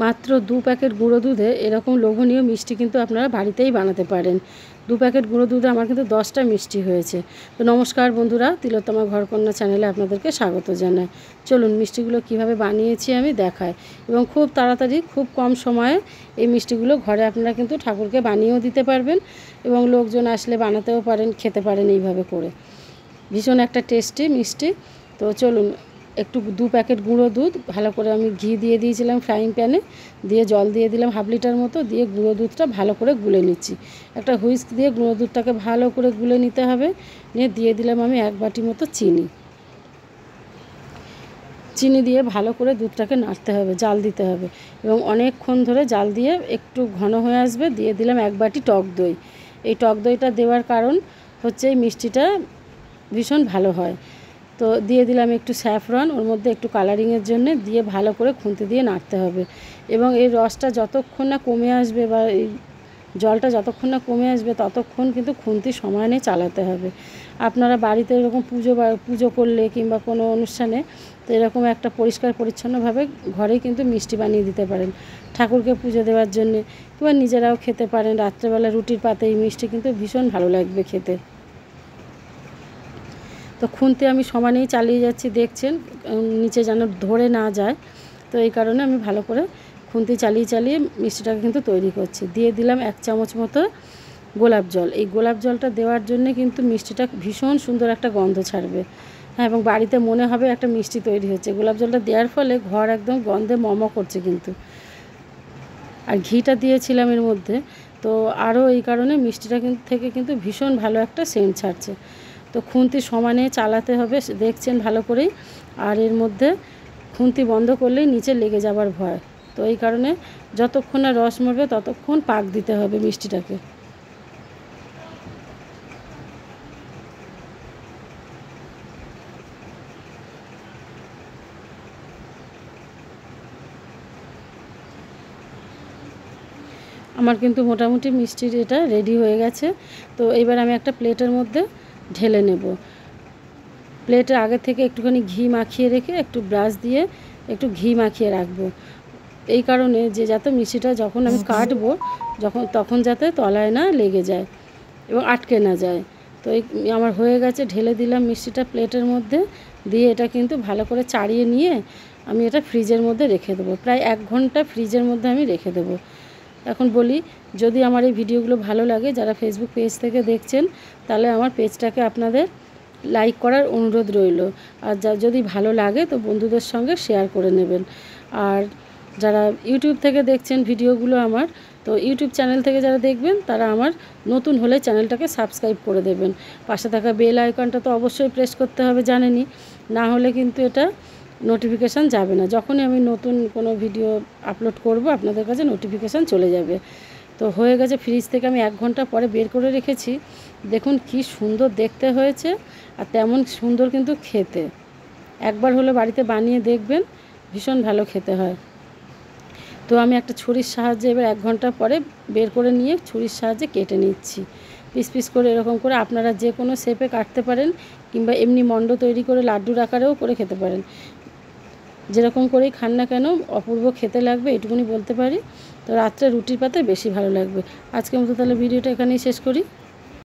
মাত্র 2 প্যাকেট গুঁড়ো দুধে এরকম লোভনীয় মিষ্টি কিন্তু আপনারা বাড়িতেই বানাতে পারেন। 2 প্যাকেট গুঁড়ো দুধে আমার কিন্তু 10টা মিষ্টি হয়েছে। তো নমস্কার বন্ধুরা, তিলোত্তমা ঘরকন্যা চ্যানেলে আপনাদেরকে স্বাগত জানাই। চলুন মিষ্টিগুলো কিভাবে বানিয়েছি আমি দেখাই, এবং খুব তাড়াতাড়ি খুব কম সময়ে এই মিষ্টিগুলো ঘরে আপনারা কিন্তু ঠাকুরকে বানিয়েও দিতে পারবেন, এবং লোকজন আসলে বানাতেও পারেন, খেতে পারেন এইভাবে করে। ভীষণ একটা টেস্টি মিষ্টি। তো চলুন, একটু 2 প্যাকেট গুঁড়ো দুধ ভালো করে আমি ঘি দিয়ে দিয়েছিলাম ফ্রাইং প্যানে, দিয়ে জল দিয়ে দিলাম হাফ লিটার মতো, দিয়ে গুঁড়ো দুধটা ভালো করে গুলে নিচ্ছি। একটা হুইস্ক দিয়ে গুঁড়ো দুধটাকে ভালো করে গুলে নিতে হবে। নিয়ে দিয়ে দিলাম আমি 1 বাটি মতো চিনি দিয়ে ভালো করে দুধটাকে নাড়তে হবে, জাল দিতে হবে, এবং অনেকক্ষণ ধরে জাল দিয়ে একটু ঘন হয়ে আসবে। দিয়ে দিলাম 1 বাটি টক দই। এই টক দইটা দেওয়ার কারণ হচ্ছে এই মিষ্টিটা ভীষণ ভালো হয়। তো দিয়ে দিলাম একটু স্যাফরন ওর মধ্যে, একটু কালারিংয়ের জন্য, দিয়ে ভালো করে খুন্তি দিয়ে নাড়তে হবে। এবং এই রসটা যতক্ষণ না কমে আসবে, বা এই জলটা যতক্ষণ না কমে আসবে, ততক্ষণ কিন্তু খুন্তি সমানে চালাতে হবে। আপনারা বাড়িতে এরকম পুজো করলে কিংবা কোনো অনুষ্ঠানে তো এরকম একটা পরিষ্কার পরিচ্ছন্নভাবে ঘরেই কিন্তু মিষ্টি বানিয়ে দিতে পারেন ঠাকুরকে পুজো দেওয়ার জন্যে, কিংবা নিজেরাও খেতে পারেন। রাত্রেবেলা রুটির পাতে এই মিষ্টি কিন্তু ভীষণ ভালো লাগবে খেতে। তো খুন্তি আমি সমানেই চালিয়ে যাচ্ছি, দেখছেন নিচে যেন ধরে না যায়। তো এই কারণে আমি ভালো করে খুন্তি চালিয়ে চালিয়ে মিষ্টিটাকে কিন্তু তৈরি করছি। দিয়ে দিলাম 1 চামচ মতো গোলাপ জল। এই গোলাপ জলটা দেওয়ার জন্যে কিন্তু মিষ্টিটা ভীষণ সুন্দর একটা গন্ধ ছাড়বে। হ্যাঁ, এবং বাড়িতে মনে হবে একটা মিষ্টি তৈরি হচ্ছে। গোলাপ জলটা দেওয়ার ফলে ঘর একদম গন্ধে মম করছে কিন্তু। আর ঘিটা দিয়েছিলাম এর মধ্যে, তো আরও এই কারণে মিষ্টিটা থেকে কিন্তু ভীষণ ভালো একটা সেন্ট ছাড়ছে। তো খুন্তি সমানে চালাতে হবে, দেখছেন ভালো করেই। আর এর মধ্যে খুন্তি বন্ধ করলেই নিচে লেগে যাবার ভয়। তো এই কারণে যতক্ষণ না রস মরবে ততক্ষণ পাক দিতে হবে মিষ্টিটাকে। আমার কিন্তু মোটামুটি মিষ্টির এটা রেডি হয়ে গেছে। তো এবার আমি একটা প্লেটের মধ্যে ঢেলে নেব। প্লেটে আগে থেকে একটুখানি ঘি মাখিয়ে রেখে একটু ব্রাশ দিয়ে একটু ঘি মাখিয়ে রাখবো, এই কারণে যে যাতে মিষ্টিটা যখন আমি কাটবো তখন যাতে তলায় না লেগে যায় এবং আটকে না যায়। তো এই আমার হয়ে গেছে, ঢেলে দিলাম মিষ্টিটা প্লেটের মধ্যে, দিয়ে এটা কিন্তু ভালো করে চাড়িয়ে নিয়ে আমি এটা ফ্রিজের মধ্যে রেখে দেবো। প্রায় 1 ঘন্টা ফ্রিজের মধ্যে আমি রেখে দেবো। এখন বলি, যদি আমার এই ভিডিওগুলো ভালো লাগে, যারা ফেসবুক পেজ থেকে দেখছেন, তাহলে আমার পেজটাকে আপনাদের লাইক করার অনুরোধ রইল। আর যদি ভালো লাগে তো বন্ধুদের সঙ্গে শেয়ার করে নেবেন। আর যারা ইউটিউব থেকে দেখছেন ভিডিওগুলো আমার, তো ইউটিউব চ্যানেল থেকে যারা দেখবেন তারা আমার নতুন হলে চ্যানেলটাকে সাবস্ক্রাইব করে দেবেন। পাশে থাকা বেল আইকনটা তো অবশ্যই প্রেস করতে হবে, জানেনই, না হলে কিন্তু এটা নোটিফিকেশান যাবে না। যখনই আমি নতুন কোনো ভিডিও আপলোড করব আপনাদের কাছে নোটিফিকেশান চলে যাবে। তো হয়ে গেছে, ফ্রিজ থেকে আমি 1 ঘন্টা পরে বের করে রেখেছি। দেখুন কি সুন্দর দেখতে হয়েছে, আর তেমন সুন্দর কিন্তু খেতে। একবার হলে বাড়িতে বানিয়ে দেখবেন, ভীষণ ভালো খেতে হয়। তো আমি একটা ছুরির সাহায্যে এবার 1 ঘন্টা পরে বের করে নিয়ে ছুরির সাহায্যে কেটে নিচ্ছি পিস পিস করে। এরকম করে আপনারা যে কোনো শেপে কাটতে পারেন, কিংবা এমনি মণ্ড তৈরি করে লাড্ডুর আকারেও করে খেতে পারেন। যেরকম করেই খান না কেন অপূর্ব খেতে লাগবে, এটুকুনি বলতে পারি। তো রাত্রে রুটির পাতে বেশি ভালো লাগবে। আজকের মতো তাহলে ভিডিওটা এখানেই শেষ করি।